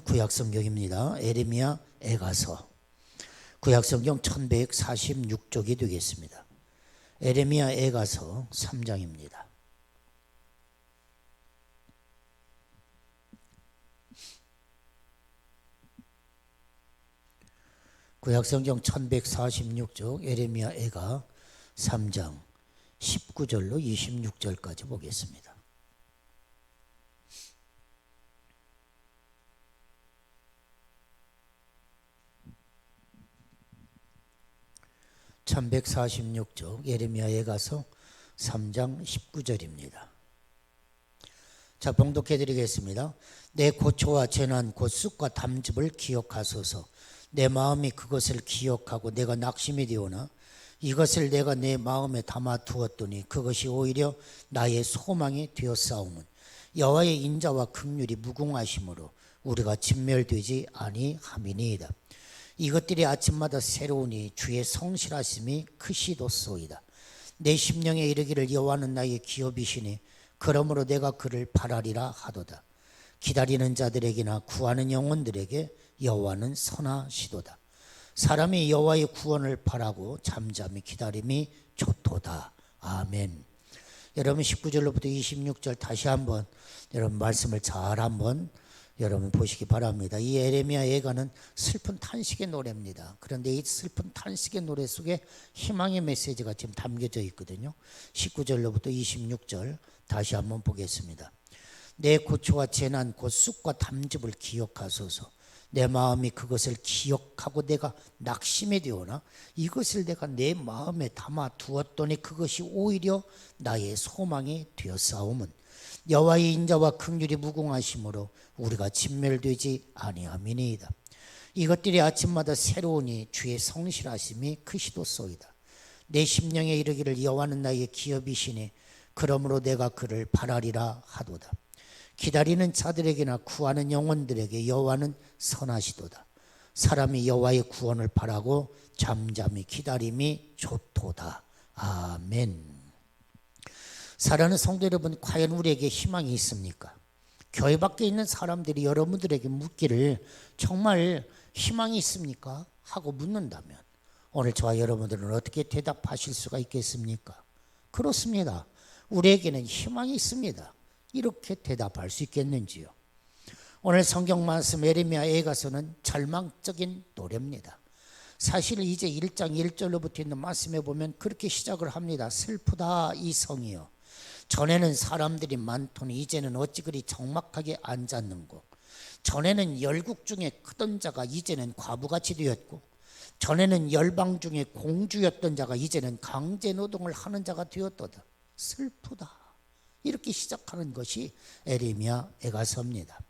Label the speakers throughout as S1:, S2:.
S1: 말씀은 구약성경입니다. 예레미야 애가서 구약성경 1146쪽이 되겠습니다. 예레미야 애가서 3장입니다. 구약성경 1146쪽 예레미야 애가 3장 19절로 26절까지 보겠습니다. (1146쪽) 예레미야에 가서 3장 19절입니다. 자, 봉독해 드리겠습니다. 내 고초와 재난 곧 쑥과 담즙을 기억하소서. 내 마음이 그것을 기억하고 내가 낙심이 되오나 이것을 내가 내 마음에 담아 두었더니 그것이 오히려 나의 소망이 되었사오면 여호와의 인자와 긍휼이 무궁하심으로 우리가 진멸되지 아니함이니이다. 이것들이 아침마다 새로우니 주의 성실하심이 크시도소이다. 내 심령에 이르기를 여호와는 나의 기업이시니 그러므로 내가 그를 바라리라 하도다. 기다리는 자들에게나 구하는 영혼들에게 여호와는 선하시도다. 사람이 여호와의 구원을 바라고 잠잠히 기다림이 좋도다. 아멘. 여러분 19절로부터 26절 다시 한번 여러분 말씀을 잘 한번 여러분 보시기 바랍니다. 이 예레미야 예가는 슬픈 탄식의 노래입니다. 그런데 이 슬픈 탄식의 노래 속에 희망의 메시지가 지금 담겨져 있거든요. 19절로부터 26절 다시 한번 보겠습니다. 내 고초와 재난 곧 쑥과 담즙을 기억하소서. 내 마음이 그것을 기억하고 내가 낙심이 되오나 이것을 내가 내 마음에 담아 두었더니 그것이 오히려 나의 소망이 되었사오면 여호와의 인자와 긍휼이 무궁하심으로 우리가 진멸되지 아니함이니이다. 이것들이 아침마다 새로우니 주의 성실하심이 크시도소이다. 내 심령에 이르기를 여호와는 나의 기업이시니 그러므로 내가 그를 바라리라 하도다. 기다리는 자들에게나 구하는 영혼들에게 여호와는 선하시도다. 사람이 여호와의 구원을 바라고 잠잠히 기다림이 좋도다. 아멘. 사랑하는 성도 여러분, 과연 우리에게 희망이 있습니까? 교회 밖에 있는 사람들이 여러분들에게 묻기를 정말 희망이 있습니까? 하고 묻는다면 오늘 저와 여러분들은 어떻게 대답하실 수가 있겠습니까? 그렇습니다. 우리에게는 희망이 있습니다. 이렇게 대답할 수 있겠는지요? 오늘 성경 말씀 예레미야 애가서는 절망적인 노래입니다. 사실 이제 1장 1절로부터 있는 말씀에 보면 그렇게 시작을 합니다. 슬프다 이 성이여. 전에는 사람들이 많더니 이제는 어찌 그리 적막하게 앉았는고. 전에는 열국 중에 크던 자가 이제는 과부같이 되었고, 전에는 열방 중에 공주였던 자가 이제는 강제노동을 하는 자가 되었도다. 슬프다. 이렇게 시작하는 것이 예레미야 애가서입니다.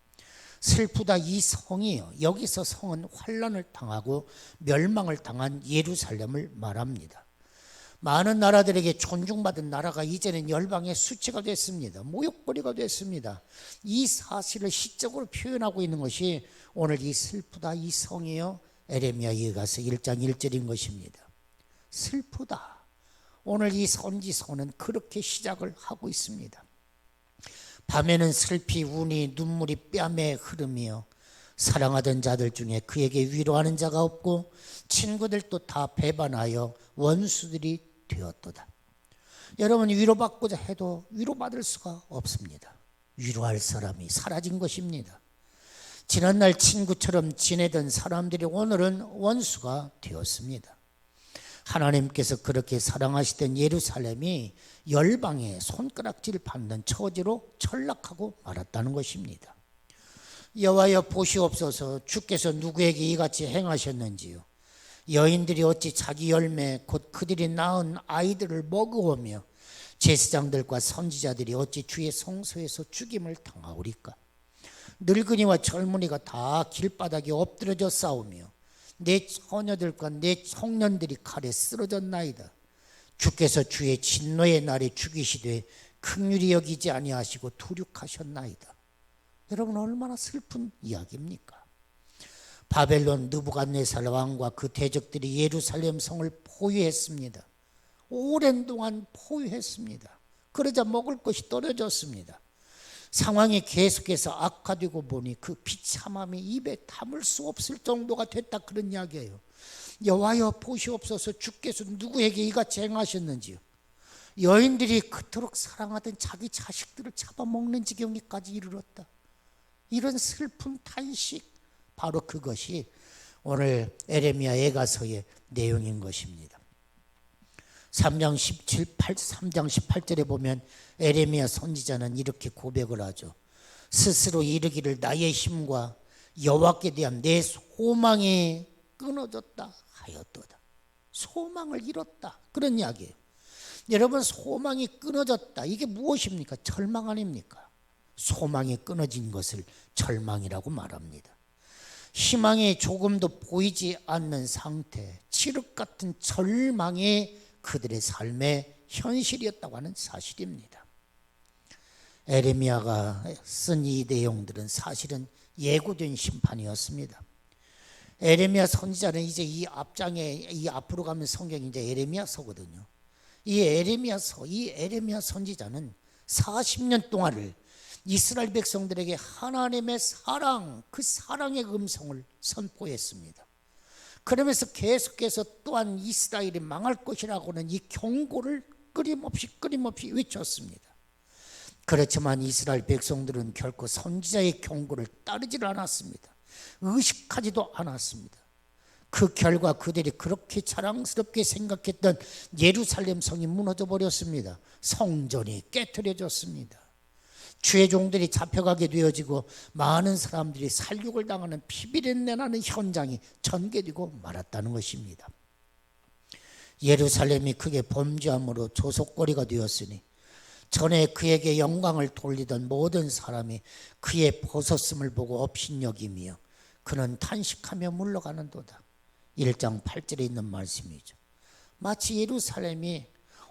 S1: 슬프다 이 성이요. 여기서 성은 환난을 당하고 멸망을 당한 예루살렘을 말합니다. 많은 나라들에게 존중받은 나라가 이제는 열방의 수치가 됐습니다. 모욕거리가 됐습니다. 이 사실을 시적으로 표현하고 있는 것이 오늘 이 슬프다 이 성이요 예레미야 애가서 1장 1절인 것입니다. 슬프다. 오늘 이 선지서는 그렇게 시작을 하고 있습니다. 밤에는 슬피 우니 눈물이 뺨에 흐르며 사랑하던 자들 중에 그에게 위로하는 자가 없고 친구들도 다 배반하여 원수들이 되었도다. 여러분 위로받고자 해도 위로받을 수가 없습니다. 위로할 사람이 사라진 것입니다. 지난날 친구처럼 지내던 사람들이 오늘은 원수가 되었습니다. 하나님께서 그렇게 사랑하시던 예루살렘이 열방의 손가락질 받는 처지로 전락하고 말았다는 것입니다. 여호와여 보시옵소서. 주께서 누구에게 이같이 행하셨는지요. 여인들이 어찌 자기 열매 곧 그들이 낳은 아이들을 먹어오며 제사장들과 선지자들이 어찌 주의 성소에서 죽임을 당하오리까. 늙은이와 젊은이가 다 길바닥에 엎드려져 싸우며 내 처녀들과 내 청년들이 칼에 쓰러졌나이다. 주께서 주의 진노의 날에 죽이시되 긍휼히 여기지 아니하시고 도륙하셨나이다. 여러분 얼마나 슬픈 이야기입니까? 바벨론 느부갓네살 왕과 그 대적들이 예루살렘 성을 포위했습니다. 오랜 동안 포위했습니다. 그러자 먹을 것이 떨어졌습니다. 상황이 계속해서 악화되고 보니 그 비참함이 입에 담을 수 없을 정도가 됐다, 그런 이야기예요. 여호와여 보시옵소서, 주께서 누구에게 이같이 행하셨는지요. 여인들이 그토록 사랑하던 자기 자식들을 잡아먹는 지경에까지 이르렀다. 이런 슬픈 탄식, 바로 그것이 오늘 에레미야 예가서의 내용인 것입니다. 3장 18절에 보면 에레미야 선지자는 이렇게 고백을 하죠. 스스로 이르기를 나의 힘과 여호와께 대한 내 소망이 끊어졌다 하였도다. 소망을 잃었다, 그런 이야기예요. 여러분, 소망이 끊어졌다, 이게 무엇입니까? 절망 아닙니까? 소망이 끊어진 것을 절망이라고 말합니다. 희망이 조금도 보이지 않는 상태, 칠흑 같은 절망이 그들의 삶의 현실이었다고 하는 사실입니다. 에레미야가 쓴 이 내용들은 사실은 예고된 심판이었습니다. 에레미야 선지자는 이제 이 앞으로 가면 성경이 이제 에레미야서거든요. 이 에레미야 선지자는 40년 동안을 이스라엘 백성들에게 하나님의 사랑, 그 사랑의 음성을 선포했습니다. 그러면서 계속해서 또한 이스라엘이 망할 것이라고는 이 경고를 끊임없이 외쳤습니다. 그렇지만 이스라엘 백성들은 결코 선지자의 경고를 따르질 않았습니다. 의식하지도 않았습니다. 그 결과 그들이 그렇게 자랑스럽게 생각했던 예루살렘 성이 무너져 버렸습니다. 성전이 깨트려졌습니다. 주의 종들이 잡혀가게 되어지고 많은 사람들이 살육을 당하는 피비린내 나는 현장이 전개되고 말았다는 것입니다. 예루살렘이 크게 범죄함으로 조속거리가 되었으니 전에 그에게 영광을 돌리던 모든 사람이 그의 벗었음을 보고 업신여기며 그는 탄식하며 물러가는도다. 1장 8절에 있는 말씀이죠. 마치 예루살렘이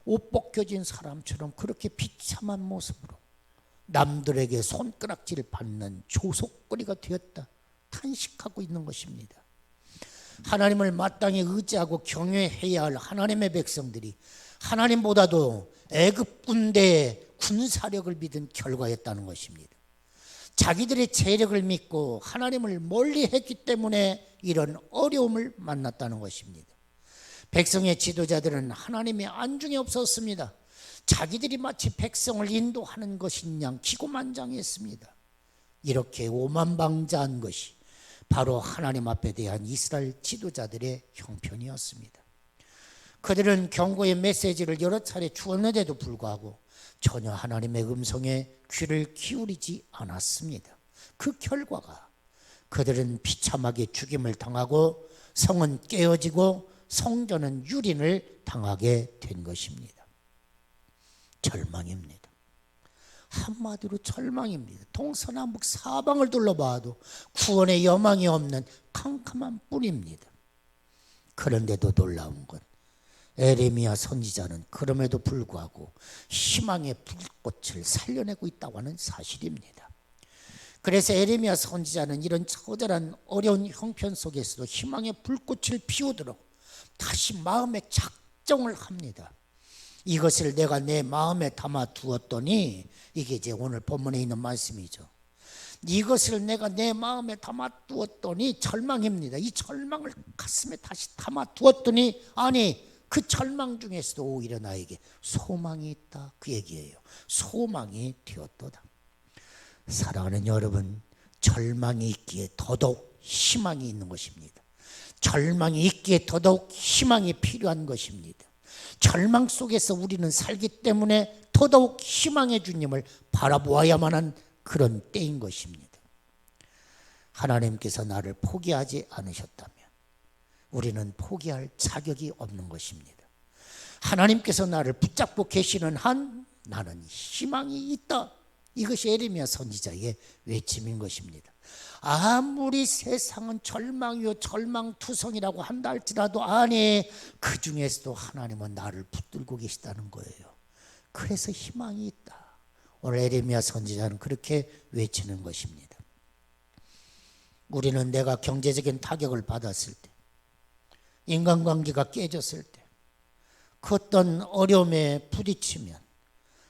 S1: 옷 벗겨진 사람처럼 그렇게 비참한 모습으로 남들에게 손가락질을 받는 조속거리가 되었다, 탄식하고 있는 것입니다. 하나님을 마땅히 의지하고 경외해야 할 하나님의 백성들이 하나님보다도 애굽 군대의 군사력을 믿은 결과였다는 것입니다. 자기들의 재력을 믿고 하나님을 멀리 했기 때문에 이런 어려움을 만났다는 것입니다. 백성의 지도자들은 하나님의 안중에 없었습니다. 자기들이 마치 백성을 인도하는 것인 양 기고만장했습니다. 이렇게 오만방자한 것이 바로 하나님 앞에 대한 이스라엘 지도자들의 형편이었습니다. 그들은 경고의 메시지를 여러 차례 주었는데도 불구하고 전혀 하나님의 음성에 귀를 기울이지 않았습니다. 그 결과가 그들은 비참하게 죽임을 당하고 성은 깨어지고 성전은 유린을 당하게 된 것입니다. 절망입니다. 한마디로 절망입니다. 동서남북 사방을 둘러봐도 구원의 여망이 없는 캄캄한 뿐입니다. 그런데도 놀라운 건 에레미야 선지자는 그럼에도 불구하고 희망의 불꽃을 살려내고 있다고 하는 사실입니다. 그래서 에레미야 선지자는 이런 처절한 어려운 형편 속에서도 희망의 불꽃을 피우도록 다시 마음에 작정을 합니다. 이것을 내가 내 마음에 담아 두었더니, 이게 이제 오늘 본문에 있는 말씀이죠. 이것을 내가 내 마음에 담아 두었더니, 절망입니다. 이 절망을 가슴에 다시 담아 두었더니, 아니 그 절망 중에서도 오히려 나에게 소망이 있다, 그 얘기예요. 소망이 되었도다. 사랑하는 여러분, 절망이 있기에 더더욱 희망이 있는 것입니다. 절망이 있기에 더더욱 희망이 필요한 것입니다. 절망 속에서 우리는 살기 때문에 더더욱 희망의 주님을 바라보아야만 한 그런 때인 것입니다. 하나님께서 나를 포기하지 않으셨다면 우리는 포기할 자격이 없는 것입니다. 하나님께서 나를 붙잡고 계시는 한 나는 희망이 있다. 이것이 에레미야 선지자의 외침인 것입니다. 아무리 세상은 절망이요 절망투성이라고 한다 할지라도, 아니 그 중에서도 하나님은 나를 붙들고 계시다는 거예요. 그래서 희망이 있다. 오늘 에레미야 선지자는 그렇게 외치는 것입니다. 우리는 내가 경제적인 타격을 받았을 때, 인간관계가 깨졌을 때, 그 어떤 어려움에 부딪히면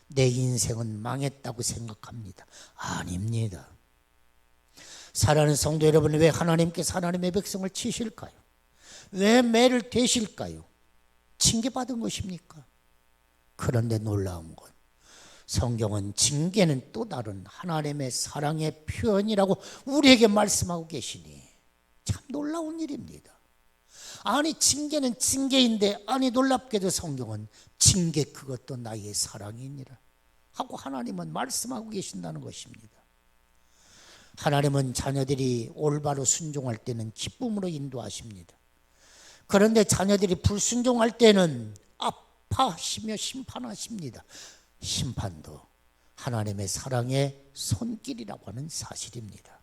S1: 내 인생은 망했다고 생각합니다. 아닙니다. 사랑하는 성도 여러분, 왜 하나님께서 하나님의 백성을 치실까요? 왜 매를 대실까요? 징계받은 것입니까? 그런데 놀라운 건 성경은 징계는 또 다른 하나님의 사랑의 표현이라고 우리에게 말씀하고 계시니 참 놀라운 일입니다. 아니, 징계는 징계인데, 아니 놀랍게도 성경은 징계 그것도 나의 사랑이니라 하고 하나님은 말씀하고 계신다는 것입니다. 하나님은 자녀들이 올바로 순종할 때는 기쁨으로 인도하십니다. 그런데 자녀들이 불순종할 때는 아파하시며 심판하십니다. 심판도 하나님의 사랑의 손길이라고 하는 사실입니다.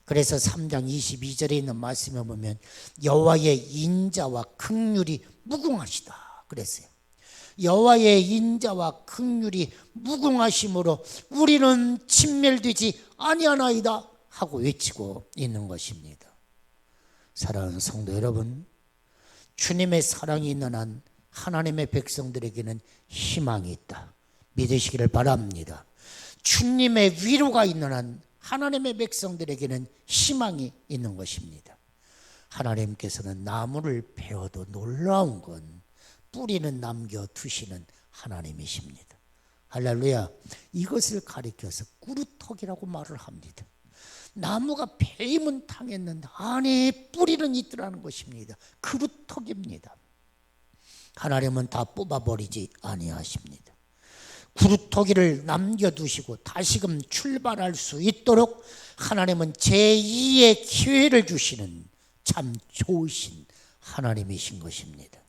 S1: 그래서 3장 22절에 있는 말씀에 보면 여호와의 인자와 긍휼이 무궁하시다 그랬어요. 여호와의 인자와 긍휼이 무궁하심으로 우리는 진멸되지 아니하나이다 하고 외치고 있는 것입니다. 사랑하는 성도 여러분, 주님의 사랑이 있는 한 하나님의 백성들에게는 희망이 있다. 믿으시기를 바랍니다. 주님의 위로가 있는 한 하나님의 백성들에게는 희망이 있는 것입니다. 하나님께서는 나무를 베어도 놀라운 건 뿌리는 남겨두시는 하나님이십니다. 할렐루야. 이것을 가리켜서 꾸루턱이라고 말을 합니다. 나무가 베임은 당했는데 안에 뿌리는 있더라는 것입니다. 꾸루턱입니다. 하나님은 다 뽑아버리지 아니하십니다. 구루터기를 남겨두시고 다시금 출발할 수 있도록 하나님은 제2의 기회를 주시는 참 좋으신 하나님이신 것입니다.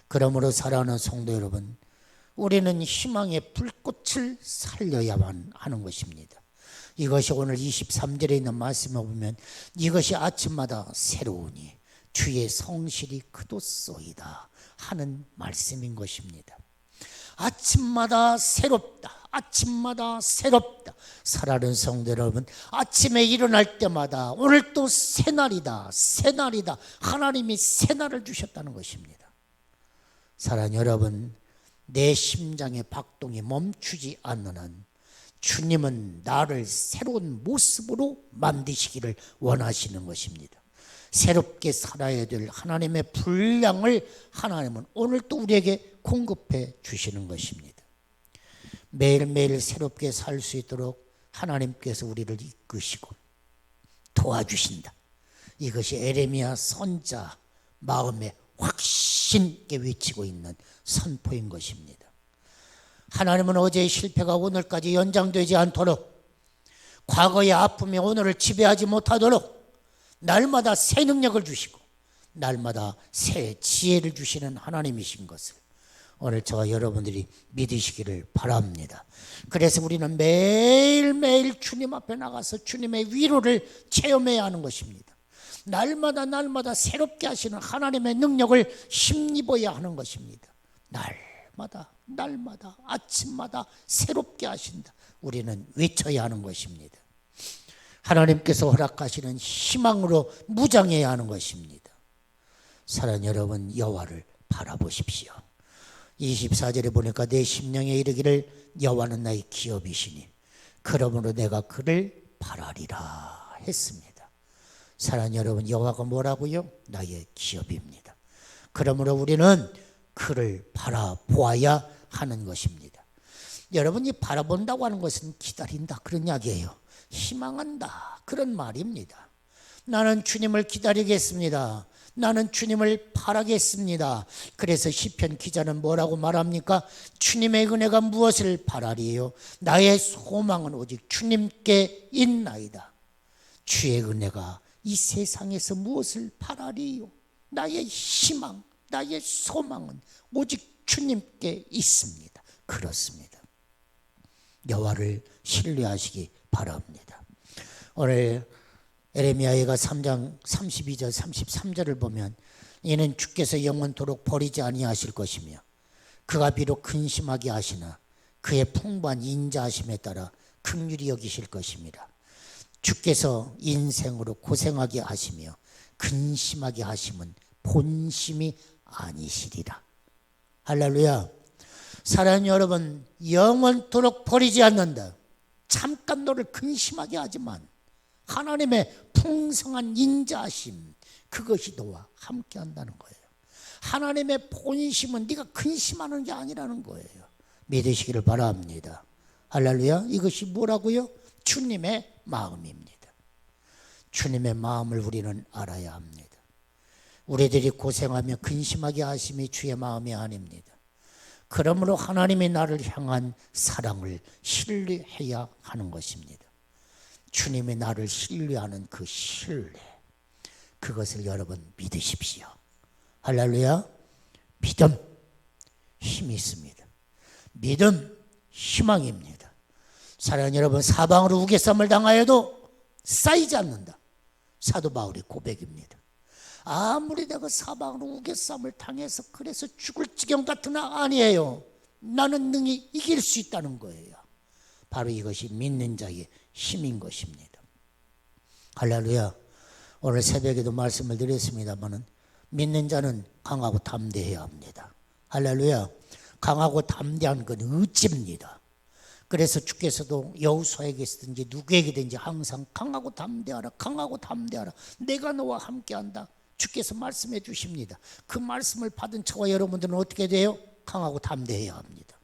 S1: 그러므로 사랑하는 성도 여러분, 우리는 희망의 불꽃을 살려야만 하는 것입니다. 이것이 오늘 23절에 있는 말씀에 보면 이것이 아침마다 새로우니 주의 성실이 그도소이다 하는 말씀인 것입니다. 아침마다 새롭다. 아침마다 새롭다. 사랑하는 성도 여러분, 아침에 일어날 때마다 오늘 또 새날이다. 새날이다. 하나님이 새날을 주셨다는 것입니다. 사랑하는 여러분, 내 심장의 박동이 멈추지 않는 한 주님은 나를 새로운 모습으로 만드시기를 원하시는 것입니다. 새롭게 살아야 될 하나님의 분량을 하나님은 오늘 또 우리에게 공급해 주시는 것입니다. 매일매일 새롭게 살 수 있도록 하나님께서 우리를 이끄시고 도와주신다. 이것이 에레미야 선자 마음에 확신 있게 외치고 있는 선포인 것입니다. 하나님은 어제의 실패가 오늘까지 연장되지 않도록, 과거의 아픔이 오늘을 지배하지 못하도록 날마다 새 능력을 주시고 날마다 새 지혜를 주시는 하나님이신 것을 오늘 저와 여러분들이 믿으시기를 바랍니다. 그래서 우리는 매일매일 주님 앞에 나가서 주님의 위로를 체험해야 하는 것입니다. 날마다 새롭게 하시는 하나님의 능력을 힘입어야 하는 것입니다. 날마다 아침마다 새롭게 하신다. 우리는 외쳐야 하는 것입니다. 하나님께서 허락하시는 희망으로 무장해야 하는 것입니다. 사랑하는 여러분, 여호와를 바라보십시오. 24절에 보니까 내 심령에 이르기를 여호와는 나의 기업이시니 그러므로 내가 그를 바라리라 했습니다. 사랑하는 여러분, 여호와가 뭐라고요? 나의 기업입니다. 그러므로 우리는 그를 바라보아야 하는 것입니다. 여러분이 바라본다고 하는 것은 기다린다 그런 이야기예요. 희망한다 그런 말입니다. 나는 주님을 기다리겠습니다. 나는 주님을 바라겠습니다. 그래서 시편 기자는 뭐라고 말합니까? 주님의 은혜가 무엇을 바라리요? 나의 소망은 오직 주님께 있나이다. 주의 은혜가 이 세상에서 무엇을 바라리요? 나의 희망, 나의 소망은 오직 주님께 있습니다. 그렇습니다. 여호와를 신뢰하시기 바랍니다. 오늘 에레미야가 3장 32절 33절을 보면 이는 주께서 영원토록 버리지 아니하실 것이며 그가 비록 근심하게 하시나 그의 풍부한 인자하심에 따라 긍휼히 여기실 것입니다. 주께서 인생으로 고생하게 하시며 근심하게 하심은 본심이 아니시리라. 할렐루야. 사랑하는 여러분, 영원토록 버리지 않는다. 잠깐 너를 근심하게 하지만 하나님의 풍성한 인자하심, 그것이 너와 함께 한다는 거예요. 하나님의 본심은 네가 근심하는 게 아니라는 거예요. 믿으시기를 바랍니다. 할렐루야. 이것이 뭐라고요? 주님의 마음입니다. 주님의 마음을 우리는 알아야 합니다. 우리들이 고생하며 근심하게 하심이 주의 마음이 아닙니다. 그러므로 하나님이 나를 향한 사랑을 신뢰해야 하는 것입니다. 주님이 나를 신뢰하는 그 신뢰, 그것을 여러분 믿으십시오. 할렐루야. 믿음, 힘이 있습니다. 믿음, 희망입니다. 사랑하는 여러분, 사방으로 우겨쌈을 당하여도 쌓이지 않는다. 사도 바울의 고백입니다. 아무리 내가 사방으로 우겨쌈을 당해서 그래서 죽을 지경 같으나 아니에요. 나는 능히 이길 수 있다는 거예요. 바로 이것이 믿는 자의 힘인 것입니다. 할렐루야. 오늘 새벽에도 말씀을 드렸습니다마는 믿는 자는 강하고 담대해야 합니다. 할렐루야. 강하고 담대한 건 의지입니다. 그래서 주께서도 여호수아에게든지 누구에게든지 항상 강하고 담대하라, 강하고 담대하라, 내가 너와 함께한다, 주께서 말씀해 주십니다. 그 말씀을 받은 저와 여러분들은 어떻게 돼요? 강하고 담대해야 합니다.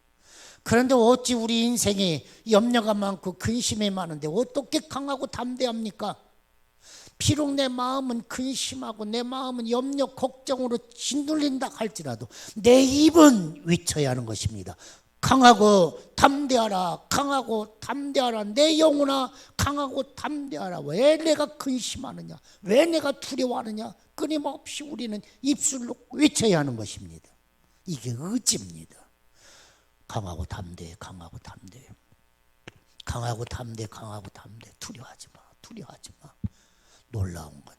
S1: 그런데 어찌 우리 인생에 염려가 많고 근심이 많은데 어떻게 강하고 담대합니까? 비록 내 마음은 근심하고 내 마음은 염려, 걱정으로 짓눌린다 할지라도 내 입은 외쳐야 하는 것입니다. 강하고 담대하라, 강하고 담대하라, 내 영혼아 강하고 담대하라. 왜 내가 근심하느냐, 왜 내가 두려워하느냐, 끊임없이 우리는 입술로 외쳐야 하는 것입니다. 이게 의지입니다. 강하고 담대, 강하고 담대, 강하고 담대, 강하고 담대. 두려워하지 마, 두려워하지 마. 놀라운 건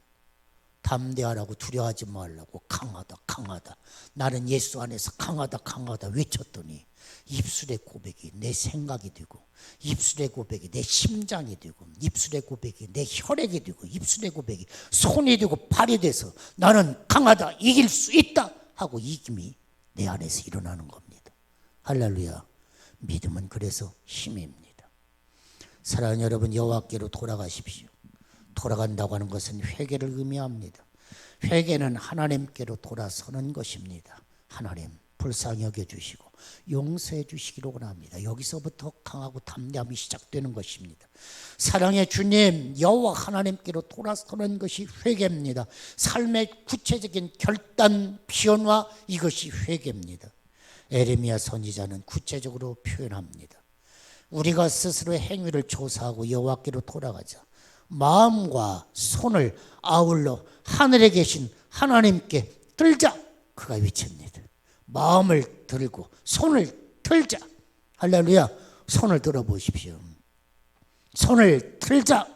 S1: 담대하라고 두려워하지 말라고 강하다, 강하다, 나는 예수 안에서 강하다, 강하다 외쳤더니 입술의 고백이 내 생각이 되고, 입술의 고백이 내 심장이 되고, 입술의 고백이 내 혈액이 되고, 입술의 고백이 손이 되고 발이 돼서 나는 강하다, 이길 수 있다 하고 이김이 내 안에서 일어나는 겁니다. 할렐루야. 믿음은 그래서 힘입니다. 사랑하는 여러분, 여호와께로 돌아가십시오. 돌아간다고 하는 것은 회개를 의미합니다. 회개는 하나님께로 돌아서는 것입니다. 하나님 불쌍히 여겨주시고 용서해 주시기로 원합니다. 여기서부터 강하고 담대함이 시작되는 것입니다. 사랑의 주님, 여호와 하나님께로 돌아서는 것이 회개입니다. 삶의 구체적인 결단, 변화, 이것이 회개입니다. 에레미야 선지자는 구체적으로 표현합니다. 우리가 스스로 행위를 조사하고 여호와께로 돌아가자. 마음과 손을 아울러 하늘에 계신 하나님께 들자. 그가 외칩니다. 마음을 들고 손을 들자. 할렐루야. 손을 들어보십시오. 손을 들자.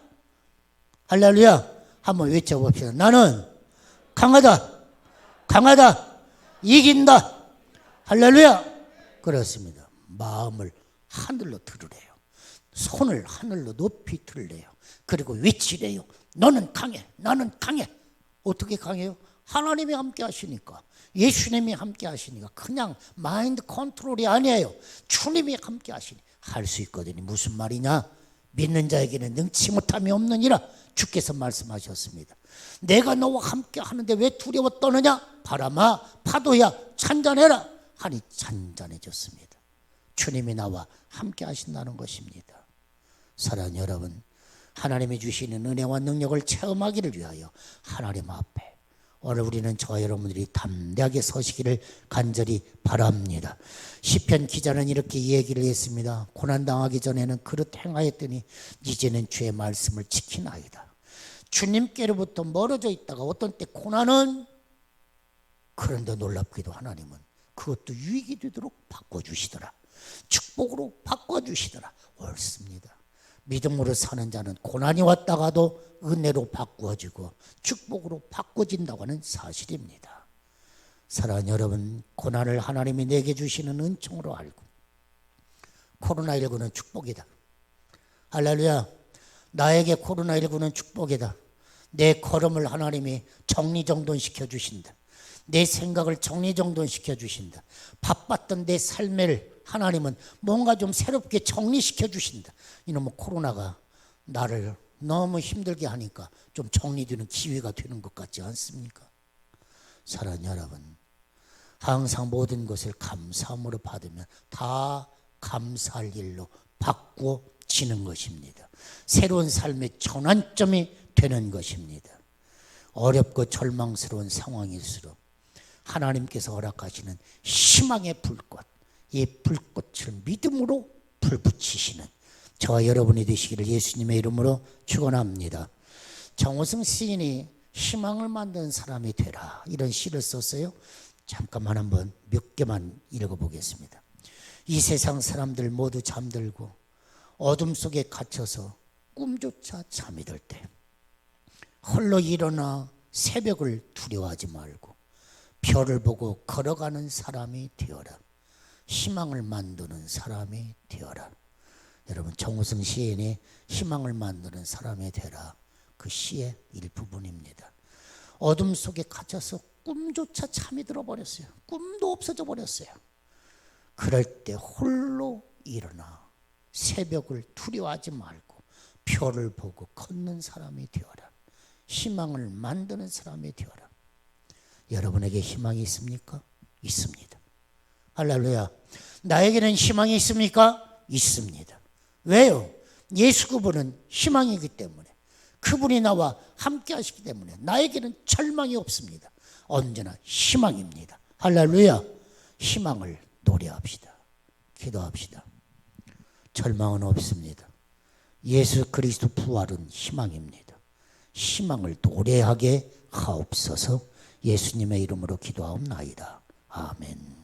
S1: 할렐루야. 한번 외쳐봅시다. 나는 강하다, 강하다, 이긴다. 할렐루야. 그렇습니다. 마음을 하늘로 들으래요. 손을 하늘로 높이 들래요. 그리고 외치래요. 너는 강해, 나는 강해. 어떻게 강해요? 하나님이 함께 하시니까, 예수님이 함께 하시니까. 그냥 마인드 컨트롤이 아니에요. 주님이 함께 하시니 할 수 있거든요. 무슨 말이냐? 믿는 자에게는 능치 못함이 없느니라 주께서 말씀하셨습니다. 내가 너와 함께 하는데 왜 두려워 떠느냐? 바람아, 파도야, 잔잔해라 하니 잔잔해졌습니다. 주님이 나와 함께 하신다는 것입니다. 사랑하는 여러분, 하나님이 주시는 은혜와 능력을 체험하기를 위하여 하나님 앞에 오늘 우리는 저와 여러분들이 담대하게 서시기를 간절히 바랍니다. 시편 기자는 이렇게 얘기를 했습니다. 고난당하기 전에는 그릇 행하였더니 이제는 주의 말씀을 지키나이다. 주님께로부터 멀어져 있다가 어떤 때 고난은, 그런데 놀랍게도 하나님은 그것도 유익이 되도록 바꿔주시더라. 축복으로 바꿔주시더라. 옳습니다. 믿음으로 사는 자는 고난이 왔다가도 은혜로 바꾸어지고 축복으로 바꿔진다고 하는 사실입니다. 사랑하는 여러분, 고난을 하나님이 내게 주시는 은총으로 알고, 코로나19는 축복이다. 할렐루야. 나에게 코로나19는 축복이다. 내 걸음을 하나님이 정리정돈시켜 주신다. 내 생각을 정리정돈시켜 주신다. 바빴던 내 삶을 하나님은 뭔가 좀 새롭게 정리시켜 주신다. 이놈의 코로나가 나를 너무 힘들게 하니까 좀 정리되는 기회가 되는 것 같지 않습니까? 사랑하는 여러분, 항상 모든 것을 감사함으로 받으면 다 감사할 일로 바꾸어지는 것입니다. 새로운 삶의 전환점이 되는 것입니다. 어렵고 절망스러운 상황일수록 하나님께서 허락하시는 희망의 불꽃, 이 불꽃을 믿음으로 불붙이시는 저와 여러분이 되시기를 예수님의 이름으로 축원합니다. 정호승 시인이 희망을 만드는 사람이 되라, 이런 시를 썼어요. 잠깐만 한번 몇 개만 읽어보겠습니다. 이 세상 사람들 모두 잠들고 어둠 속에 갇혀서 꿈조차 잠이 들 때 홀로 일어나 새벽을 두려워하지 말고 별을 보고 걸어가는 사람이 되어라. 희망을 만드는 사람이 되어라. 여러분, 정우승 시인이 희망을 만드는 사람이 되라, 그 시의 일부분입니다. 어둠 속에 갇혀서 꿈조차 잠이 들어버렸어요. 꿈도 없어져 버렸어요. 그럴 때 홀로 일어나 새벽을 두려워하지 말고 별을 보고 걷는 사람이 되어라. 희망을 만드는 사람이 되어라. 여러분에게 희망이 있습니까? 있습니다. 할렐루야. 나에게는 희망이 있습니까? 있습니다. 왜요? 예수 그분은 희망이기 때문에, 그분이 나와 함께 하시기 때문에 나에게는 절망이 없습니다. 언제나 희망입니다. 할렐루야. 희망을 노래합시다. 기도합시다. 절망은 없습니다. 예수 그리스도 부활은 희망입니다. 희망을 노래하게 하옵소서. 예수님의 이름으로 기도하옵나이다. 아멘.